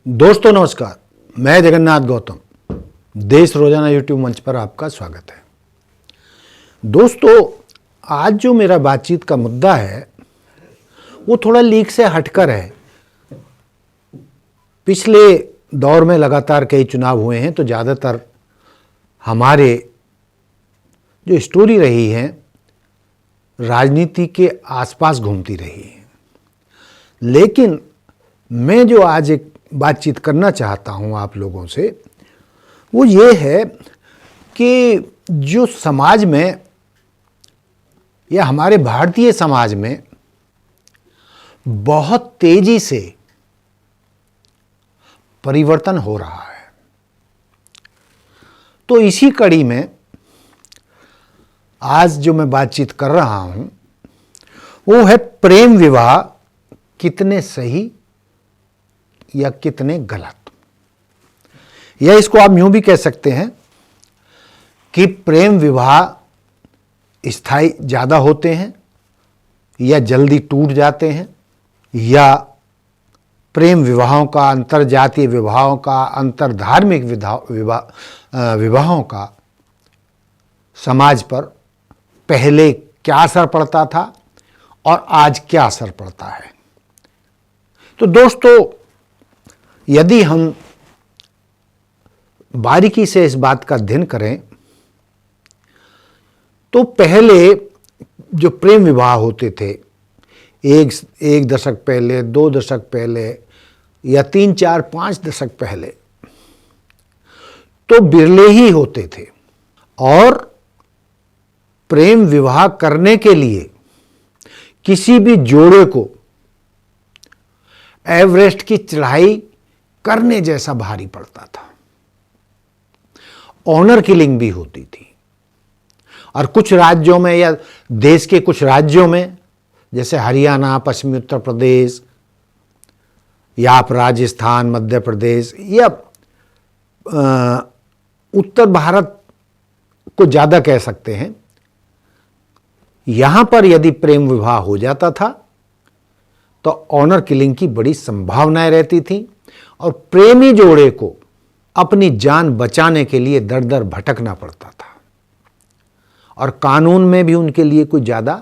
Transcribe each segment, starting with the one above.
दोस्तों नमस्कार, मैं जगन्नाथ गौतम देश रोजाना यूट्यूब मंच पर आपका स्वागत है। दोस्तों, आज जो मेरा बातचीत का मुद्दा है वो थोड़ा लीक से हटकर है। पिछले दौर में लगातार कई चुनाव हुए हैं तो ज़्यादातर हमारे जो स्टोरी रही है राजनीति के आसपास घूमती रही है, लेकिन मैं जो आज एक बातचीत करना चाहता हूं आप लोगों से वो ये है कि जो समाज में या हमारे भारतीय समाज में बहुत तेजी से परिवर्तन हो रहा है। तो इसी कड़ी में आज जो मैं बातचीत कर रहा हूं वो है प्रेम विवाह कितने सही या कितने गलत। या इसको आप यूं भी कह सकते हैं कि प्रेम विवाह स्थायी ज़्यादा होते हैं या जल्दी टूट जाते हैं, या प्रेम विवाहों का, अंतर जातीय विवाहों का, अंतर धार्मिक विवाहों का समाज पर पहले क्या असर पड़ता था और आज क्या असर पड़ता है। तो दोस्तों, यदि हम बारीकी से इस बात का अध्ययन करें तो पहले जो प्रेम विवाह होते थे एक दशक पहले, 2 दशक पहले या 3, 4, 5 दशक पहले तो बिरले ही होते थे, और प्रेम विवाह करने के लिए किसी भी जोड़े को एवरेस्ट की चढ़ाई करने जैसा भारी पड़ता था। ऑनर किलिंग भी होती थी, और कुछ राज्यों में या देश के कुछ राज्यों में जैसे हरियाणा, पश्चिमी उत्तर प्रदेश या आप राजस्थान, मध्य प्रदेश या उत्तर भारत को ज़्यादा कह सकते हैं, यहां पर यदि प्रेम विवाह हो जाता था तो ऑनर किलिंग की बड़ी संभावनाएं रहती थी, और प्रेमी जोड़े को अपनी जान बचाने के लिए दर दर भटकना पड़ता था, और कानून में भी उनके लिए कोई ज़्यादा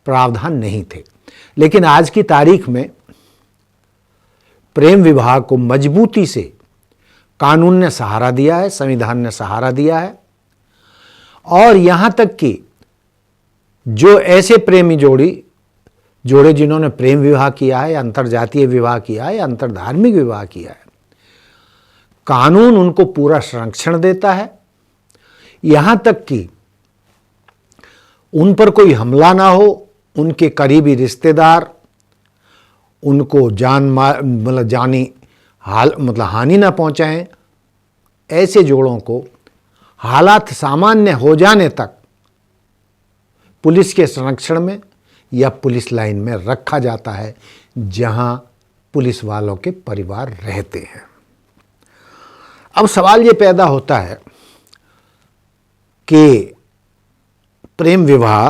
प्रावधान नहीं थे। लेकिन आज की तारीख में प्रेम विवाह को मजबूती से कानून ने सहारा दिया है, संविधान ने सहारा दिया है, और यहां तक कि जो ऐसे प्रेमी जोड़े जिन्होंने प्रेम विवाह किया है, अंतर जातीय विवाह किया है, अंतर धार्मिक विवाह किया है, कानून उनको पूरा संरक्षण देता है। यहां तक कि उन पर कोई हमला ना हो, उनके करीबी रिश्तेदार उनको हानि ना पहुंचाएं। ऐसे जोड़ों को हालात सामान्य हो जाने तक पुलिस के संरक्षण में या पुलिस लाइन में रखा जाता है, जहां पुलिस वालों के परिवार रहते हैं। अब सवाल ये पैदा होता है कि प्रेम विवाह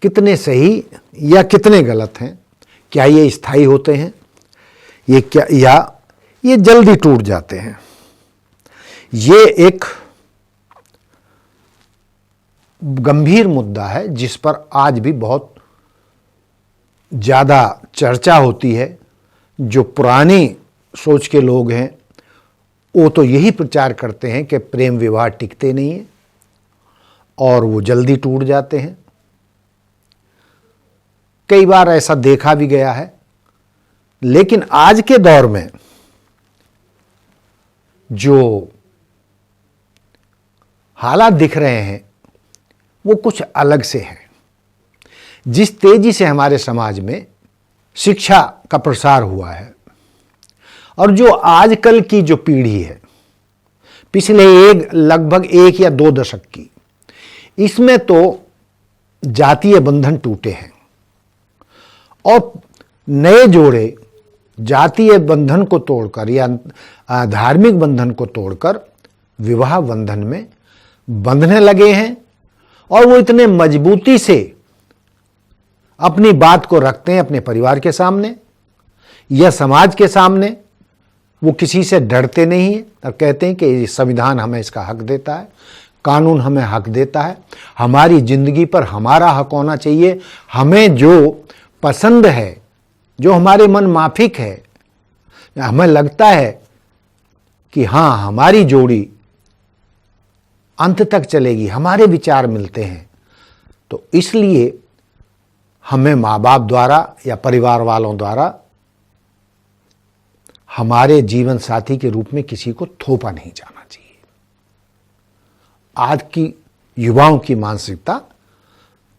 कितने सही या कितने गलत हैं। क्या ये स्थायी होते हैं या ये जल्दी टूट जाते हैं। ये एक गंभीर मुद्दा है जिस पर आज भी बहुत ज़्यादा चर्चा होती है। जो पुरानी सोच के लोग हैं वो तो यही प्रचार करते हैं कि प्रेम विवाह टिकते नहीं हैं और वो जल्दी टूट जाते हैं। कई बार ऐसा देखा भी गया है, लेकिन आज के दौर में जो हालात दिख रहे हैं वो कुछ अलग से है। जिस तेजी से हमारे समाज में शिक्षा का प्रसार हुआ है, और जो आजकल की जो पीढ़ी है पिछले लगभग 1 या 2 दशक की, इसमें तो जातीय बंधन टूटे हैं, और नए जोड़े जातीय बंधन को तोड़कर या धार्मिक बंधन को तोड़कर विवाह बंधन में बंधने लगे हैं, और वो इतने मजबूती से अपनी बात को रखते हैं अपने परिवार के सामने यह समाज के सामने वो किसी से डरते नहीं है और कहते हैं कि संविधान हमें इसका हक देता है, कानून हमें हक देता है, हमारी जिंदगी पर हमारा हक होना चाहिए, हमें जो पसंद है, जो हमारे मन माफिक है, हमें लगता है कि हाँ हमारी जोड़ी अंत तक चलेगी, हमारे विचार मिलते हैं, तो इसलिए हमें माँ बाप द्वारा या परिवार वालों द्वारा हमारे जीवन साथी के रूप में किसी को थोपा नहीं जाना चाहिए। आज की युवाओं की मानसिकता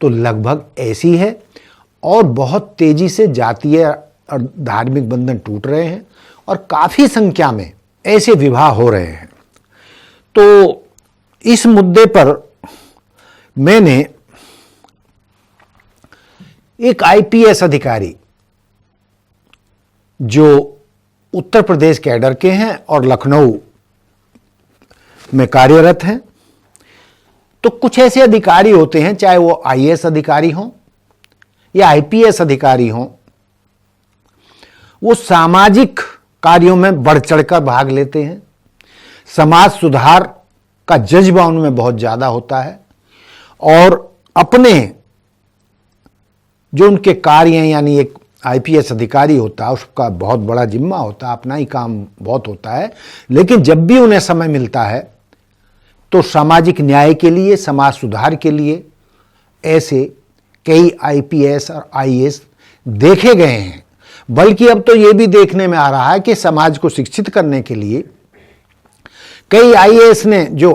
तो लगभग ऐसी है और बहुत तेजी से जातीय और धार्मिक बंधन टूट रहे हैं और काफी संख्या में ऐसे विवाह हो रहे हैं। तो इस मुद्दे पर मैंने एक आईपीएस अधिकारी जो उत्तर प्रदेश कैडर के हैं और लखनऊ में कार्यरत हैं, तो कुछ ऐसे अधिकारी होते हैं, चाहे वो आईएएस अधिकारी हों या आईपीएस अधिकारी हों, वो सामाजिक कार्यों में बढ़ चढ़कर भाग लेते हैं। समाज सुधार का जज्बा उनमें बहुत ज्यादा होता है और अपने जो उनके कार्य हैं, यानी एक आईपीएस अधिकारी होता है उसका बहुत बड़ा जिम्मा होता है, अपना ही काम बहुत होता है, लेकिन जब भी उन्हें समय मिलता है तो सामाजिक न्याय के लिए, समाज सुधार के लिए ऐसे कई आईपीएस और आईएएस देखे गए हैं। बल्कि अब तो ये भी देखने में आ रहा है कि समाज को शिक्षित करने के लिए कई आईएएस ने जो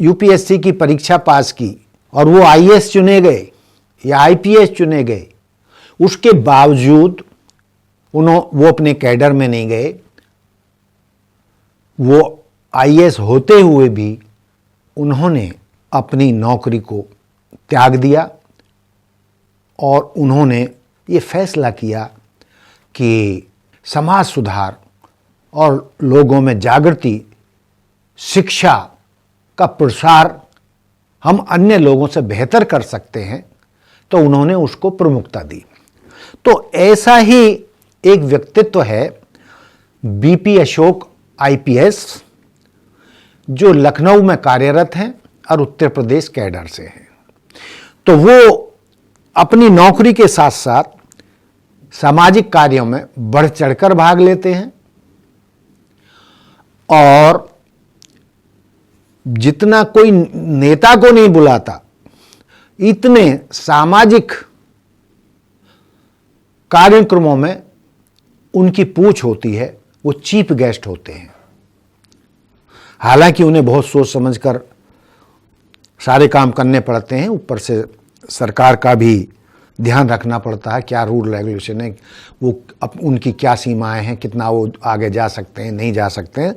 यूपीएससी की परीक्षा पास की और वो आईएएस चुने गए या आईपीएस चुने गए, उसके बावजूद वो अपने कैडर में नहीं गए, वो आईएएस होते हुए भी उन्होंने अपनी नौकरी को त्याग दिया और उन्होंने ये फैसला किया कि समाज सुधार और लोगों में जागृति, शिक्षा का प्रसार हम अन्य लोगों से बेहतर कर सकते हैं, तो उन्होंने उसको प्रमुखता दी। तो ऐसा ही एक व्यक्तित्व है बीपी अशोक आईपीएस, जो लखनऊ में कार्यरत हैं और उत्तर प्रदेश कैडर से हैं। तो वो अपनी नौकरी के साथ साथ सामाजिक कार्यों में बढ़ चढ़कर भाग लेते हैं और जितना कोई नेता को नहीं बुलाता, इतने सामाजिक कार्यक्रमों में उनकी पूछ होती है। वो चीफ गेस्ट होते हैं। हालांकि उन्हें बहुत सोच समझकर सारे काम करने पड़ते हैं, ऊपर से सरकार का भी ध्यान रखना पड़ता है, क्या रूल रेगुलेशन है, वो उनकी क्या सीमाएं हैं, कितना वो आगे जा सकते हैं, नहीं जा सकते हैं।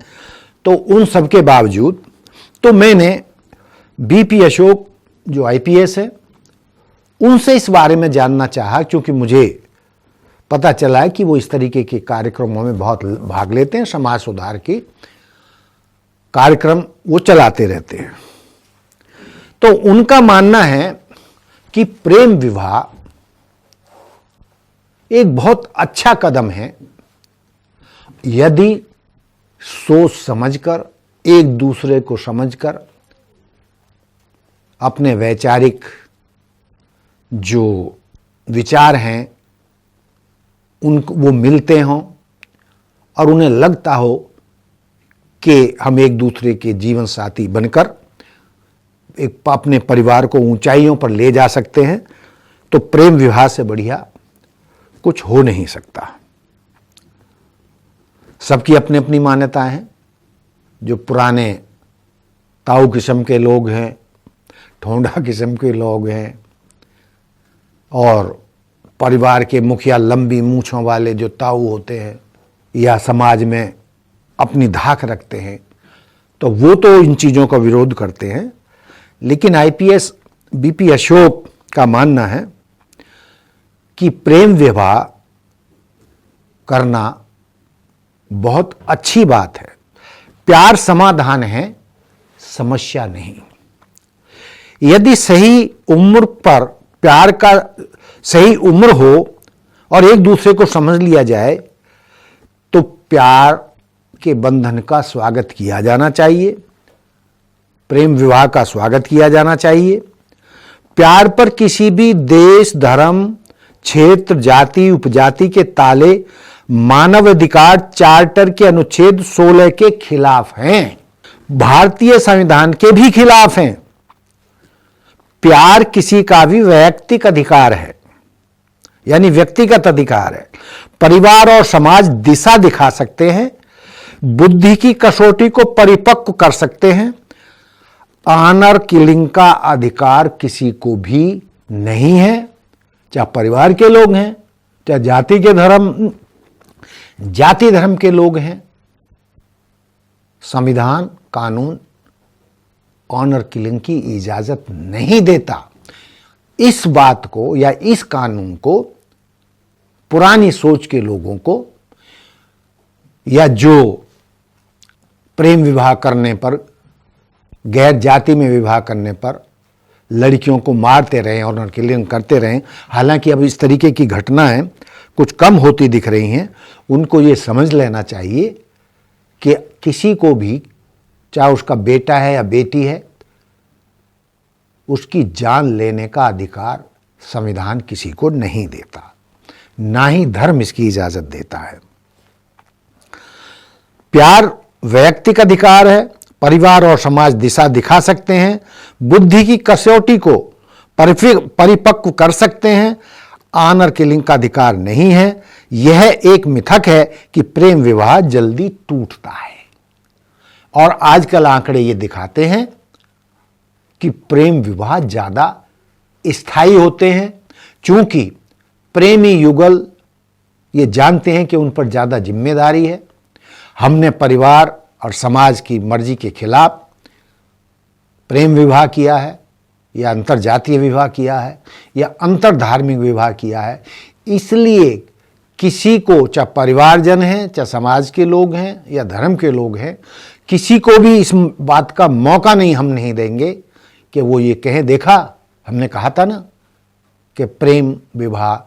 तो उन सब के बावजूद तो मैंने बीपी अशोक जो आईपीएस है उनसे इस बारे में जानना चाहा, क्योंकि मुझे पता चला है कि वो इस तरीके के कार्यक्रमों में बहुत भाग लेते हैं, समाज सुधार के कार्यक्रम वो चलाते रहते हैं। तो उनका मानना है कि प्रेम विवाह एक बहुत अच्छा कदम है यदि सोच समझकर, एक दूसरे को समझकर, अपने वैचारिक जो विचार हैं वो मिलते हों और उन्हें लगता हो कि हम एक दूसरे के जीवन साथी बनकर एक अपने परिवार को ऊंचाइयों पर ले जा सकते हैं। तो प्रेम विवाह से बढ़िया कुछ हो नहीं सकता। सबकी अपनी अपनी मान्यताएं हैं। जो पुराने ताऊ किस्म के लोग हैं, ठोंडा किस्म के लोग हैं और परिवार के मुखिया लंबी मूंछों वाले जो ताऊ होते हैं या समाज में अपनी धाक रखते हैं, तो वो तो इन चीज़ों का विरोध करते हैं। लेकिन आईपीएस बीपी अशोक का मानना है कि प्रेम विवाह करना बहुत अच्छी बात है। प्यार समाधान है, समस्या नहीं। यदि सही उम्र पर प्यार का सही उम्र हो और एक दूसरे को समझ लिया जाए प्यार के बंधन का स्वागत किया जाना चाहिए, प्रेम विवाह का स्वागत किया जाना चाहिए। प्यार पर किसी भी देश, धर्म, क्षेत्र, जाति, उपजाति के ताले मानवाधिकार चार्टर के अनुच्छेद 16 के खिलाफ हैं, भारतीय संविधान के भी खिलाफ हैं। प्यार किसी का भी वैयक्तिक अधिकार है, यानी व्यक्तिगत अधिकार है। परिवार और समाज दिशा दिखा सकते हैं, बुद्धि की कसौटी को परिपक्व कर सकते हैं। ऑनर किलिंग का अधिकार किसी को भी नहीं है, चाहे परिवार के लोग हैं, चाहे जाति धर्म के लोग हैं। संविधान, कानून ऑनर किलिंग की इजाजत नहीं देता। इस बात को या इस कानून को पुरानी सोच के लोगों को, या जो प्रेम विवाह करने पर, गैर जाति में विवाह करने पर लड़कियों को मारते रहे, ऑनर किलिंग करते रहे, हालांकि अब इस तरीके की घटनाएं कुछ कम होती दिख रही हैं, उनको ये समझ लेना चाहिए कि किसी को भी, चाहे उसका बेटा है या बेटी है, उसकी जान लेने का अधिकार संविधान किसी को नहीं देता, ना ही धर्म इसकी इजाजत देता है। प्यार वैयक्तिक अधिकार है, परिवार और समाज दिशा दिखा सकते हैं, बुद्धि की कसौटी को परिपक्व कर सकते हैं। ऑनर किलिंग का अधिकार नहीं है। यह एक मिथक है कि प्रेम विवाह जल्दी टूटता है, और आजकल आंकड़े ये दिखाते हैं कि प्रेम विवाह ज्यादा स्थायी होते हैं, क्योंकि प्रेमी युगल ये जानते हैं कि उन पर ज्यादा जिम्मेदारी है। हमने परिवार और समाज की मर्जी के खिलाफ प्रेम विवाह किया है, या अंतरजातीय विवाह किया है, या अंतरधार्मिक विवाह किया है, इसलिए किसी को, चाहे परिवारजन हैं, चाहे समाज के लोग हैं या धर्म के लोग हैं, किसी को भी इस बात का मौका हम नहीं देंगे कि वो ये कहें, देखा हमने कहा था ना कि प्रेम विवाह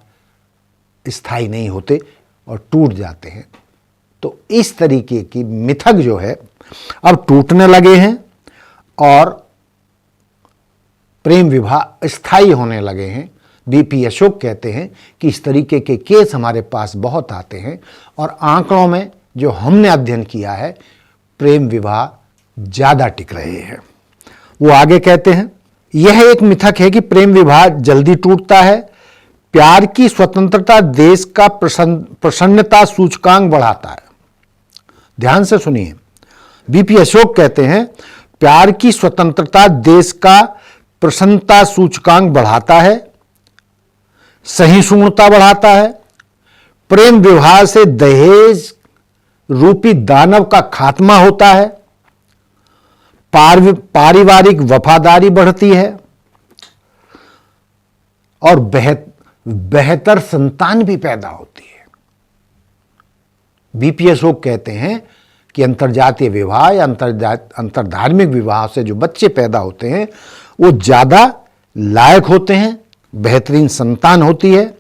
स्थायी नहीं होते और टूट जाते हैं। तो इस तरीके की मिथक जो है अब टूटने लगे हैं, और प्रेम विवाह स्थायी होने लगे हैं। बीपी अशोक कहते हैं कि इस तरीके के केस हमारे पास बहुत आते हैं, और आंकड़ों में जो हमने अध्ययन किया है, प्रेम विवाह ज्यादा टिक रहे हैं। वो आगे कहते हैं, यह एक मिथक है कि प्रेम विवाह जल्दी टूटता है। प्यार की स्वतंत्रता देश का प्रसन्नता सूचकांक बढ़ाता है। ध्यान से सुनिए, बीपी अशोक कहते हैं, प्यार की स्वतंत्रता देश का प्रसन्नता सूचकांक बढ़ाता है, सहिष्णुता बढ़ाता है। प्रेम विवाह से दहेज रूपी दानव का खात्मा होता है, पारिवारिक वफादारी बढ़ती है, और बेहतर संतान भी पैदा होती है। बीपी अशोक कहते हैं कि अंतरजातीय विवाह या अंतरधार्मिक विवाह से जो बच्चे पैदा होते हैं वो ज्यादा लायक होते हैं, बेहतरीन संतान होती है,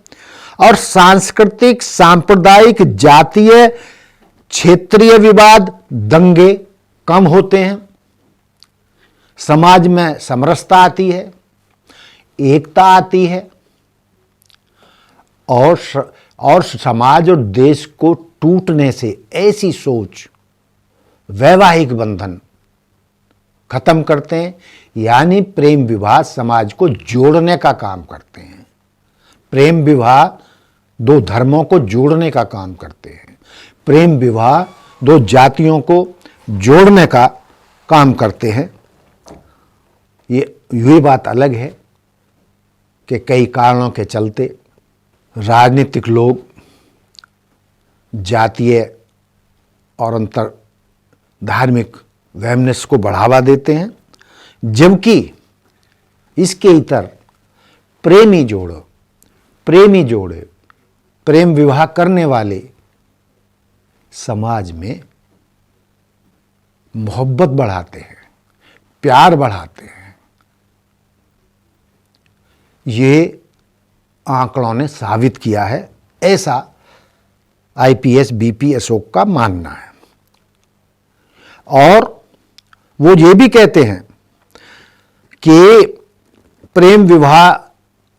और सांस्कृतिक, सांप्रदायिक, जातीय, क्षेत्रीय विवाद, दंगे कम होते हैं। समाज में समरसता आती है, एकता आती है, और समाज और देश को टूटने से ऐसी सोच, वैवाहिक बंधन खत्म करते हैं। यानी प्रेम विवाह समाज को जोड़ने का काम करते हैं। प्रेम विवाह दो धर्मों को जोड़ने का काम करते हैं। प्रेम विवाह दो जातियों को जोड़ने का काम करते हैं। ये बात अलग है कि कई कारणों के चलते राजनीतिक लोग जातीय और अंतर धार्मिक वैमनस्य को बढ़ावा देते हैं, जबकि इसके इतर प्रेमी जोड़े प्रेम विवाह करने वाले समाज में मोहब्बत बढ़ाते हैं, प्यार बढ़ाते हैं। ये आंकड़ों ने साबित किया है। ऐसा आईपीएस बीपी अशोक का मानना है। और वो ये भी कहते हैं कि प्रेम विवाह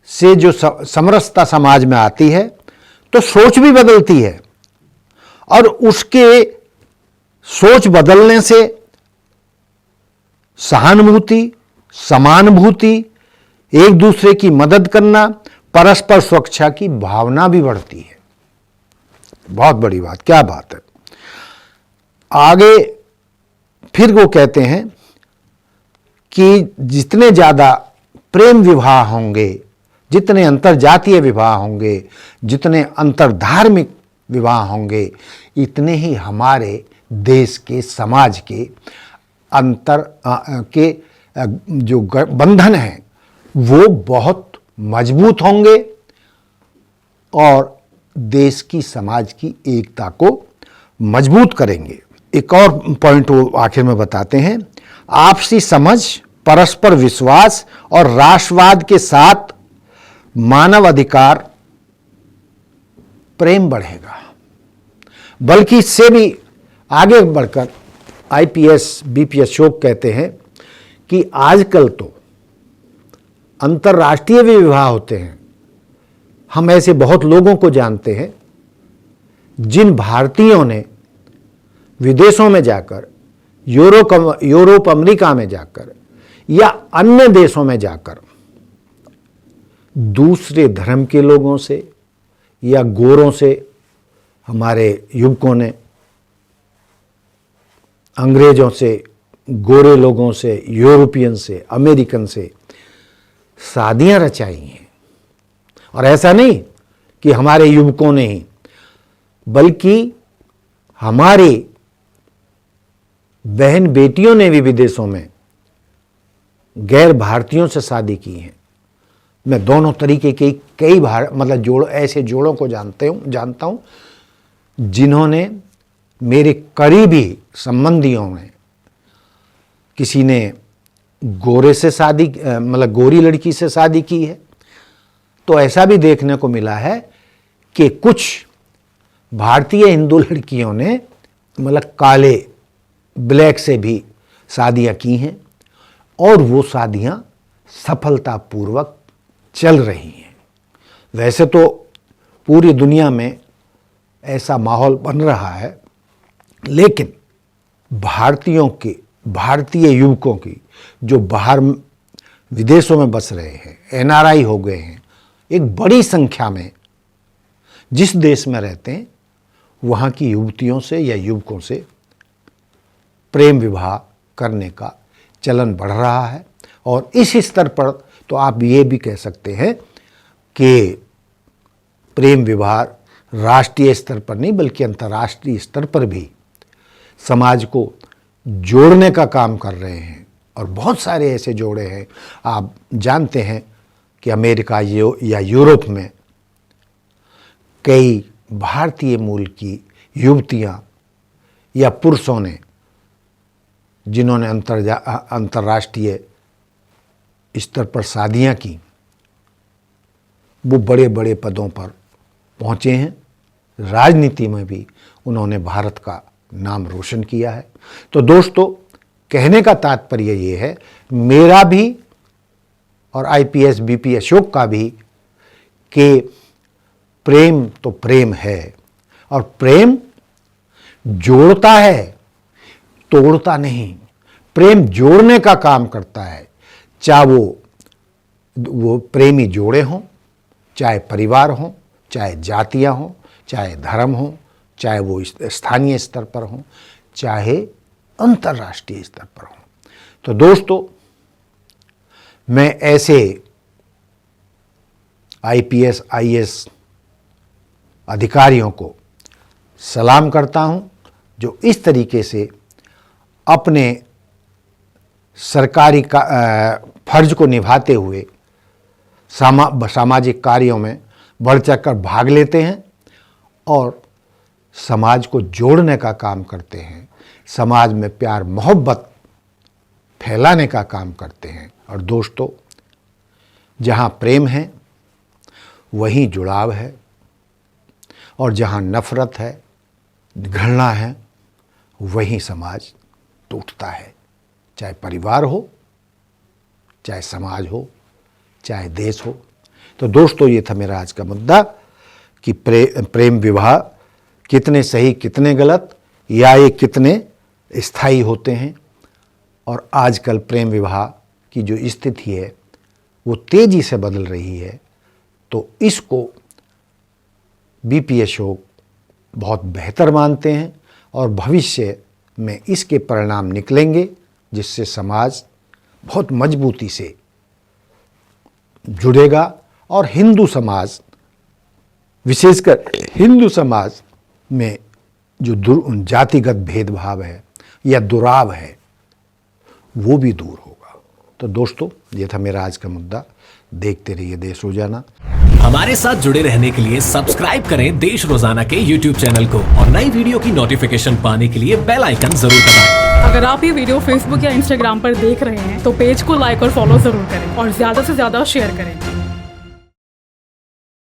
से जो समरसता समाज में आती है तो सोच भी बदलती है, और उसके सोच बदलने से सहानुभूति, समानुभूति, एक दूसरे की मदद करना, परस्पर सुरक्षा की भावना भी बढ़ती है। बहुत बड़ी बात, क्या बात है। आगे फिर वो कहते हैं कि जितने ज़्यादा प्रेम विवाह होंगे, जितने अंतरजातीय विवाह होंगे, जितने अंतरधार्मिक विवाह होंगे, इतने ही हमारे देश के, समाज के अंतर के जो बंधन हैं वो बहुत मजबूत होंगे और देश की, समाज की एकता को मजबूत करेंगे। एक और पॉइंट वो आखिर में बताते हैं, आपसी समझ, परस्पर विश्वास और राष्ट्रवाद के साथ मानव अधिकार प्रेम बढ़ेगा। बल्कि इससे भी आगे बढ़कर आईपीएस बीपी अशोक कहते हैं कि आजकल तो अंतर्राष्ट्रीय भी विवाह होते हैं। हम ऐसे बहुत लोगों को जानते हैं जिन भारतीयों ने विदेशों में जाकर, यूरोप अमेरिका में जाकर या अन्य देशों में जाकर दूसरे धर्म के लोगों से या गोरों से, हमारे युवकों ने अंग्रेजों से, गोरे लोगों से, यूरोपियन से, अमेरिकन से शादियां रचाई हैं। और ऐसा नहीं कि हमारे युवकों ने ही, बल्कि हमारी बहन बेटियों ने भी विदेशों में गैर भारतीयों से शादी की है। मैं दोनों तरीके के कई ऐसे जोड़ों को जानता हूं जिन्होंने, मेरे करीबी संबंधियों ने, किसी ने गोरे से शादी, गोरी लड़की से शादी की है। तो ऐसा भी देखने को मिला है कि कुछ भारतीय हिंदू लड़कियों ने काले, ब्लैक से भी शादियां की हैं और वो शादियां सफलतापूर्वक चल रही हैं। वैसे तो पूरी दुनिया में ऐसा माहौल बन रहा है, लेकिन भारतीय युवकों की जो बाहर विदेशों में बस रहे हैं, एनआरआई हो गए हैं, एक बड़ी संख्या में जिस देश में रहते हैं वहाँ की युवतियों से या युवकों से प्रेम विवाह करने का चलन बढ़ रहा है। और इस स्तर पर तो आप ये भी कह सकते हैं कि प्रेम विवाह राष्ट्रीय स्तर पर नहीं बल्कि अंतर्राष्ट्रीय स्तर पर भी समाज को जोड़ने का काम कर रहे हैं। और बहुत सारे ऐसे जोड़े हैं, आप जानते हैं कि अमेरिका या यूरोप में कई भारतीय मूल की युवतियां या पुरुषों ने, जिन्होंने अंतर्राष्ट्रीय स्तर पर शादियां की, वो बड़े बड़े पदों पर पहुंचे हैं। राजनीति में भी उन्होंने भारत का नाम रोशन किया है। तो दोस्तों, कहने का तात्पर्य ये है, मेरा भी और आईपीएस बीपी अशोक का भी, कि प्रेम तो प्रेम है और प्रेम जोड़ता है, तोड़ता नहीं। प्रेम जोड़ने का काम करता है, चाहे वो प्रेमी जोड़े हों, चाहे परिवार हों, चाहे जातियां हों, चाहे धर्म हों, चाहे वो स्थानीय स्तर पर हों, चाहे अंतर्राष्ट्रीय स्तर पर हों। तो दोस्तों, मैं ऐसे आईपीएस आईएएस अधिकारियों को सलाम करता हूं जो इस तरीके से अपने सरकारी फर्ज को निभाते हुए सामाजिक कार्यों में बढ़ चढ़कर भाग लेते हैं और समाज को जोड़ने का काम करते हैं, समाज में प्यार मोहब्बत फैलाने का काम करते हैं। और दोस्तों, जहाँ प्रेम है वहीं जुड़ाव है और जहाँ नफरत है, घृणा है, वहीं समाज टूटता है। चाहे परिवार हो, चाहे समाज हो, चाहे देश हो। तो दोस्तों, ये था मेरा आज का मुद्दा कि प्रेम विवाह कितने सही कितने गलत, या ये कितने स्थायी होते हैं। और आजकल प्रेम विवाह की जो स्थिति है वो तेजी से बदल रही है। तो इसको बीपी अशोक बहुत बेहतर मानते हैं और भविष्य में इसके परिणाम निकलेंगे जिससे समाज बहुत मजबूती से जुड़ेगा और हिंदू समाज, विशेषकर हिंदू समाज में जो जातिगत भेदभाव है या दुराव है वो भी दूर होगा। तो दोस्तों, ये था मेरा आज का मुद्दा। देखते रहिए देश रोजाना। हमारे साथ जुड़े रहने के लिए सब्सक्राइब करें देश रोजाना के YouTube चैनल को और नई वीडियो की नोटिफिकेशन पाने के लिए बेल आइकन जरूर दबाएं। अगर आप ये वीडियो Facebook या Instagram पर देख रहे हैं तो पेज को लाइक और फॉलो जरूर करें और ज्यादा से ज्यादा शेयर करें।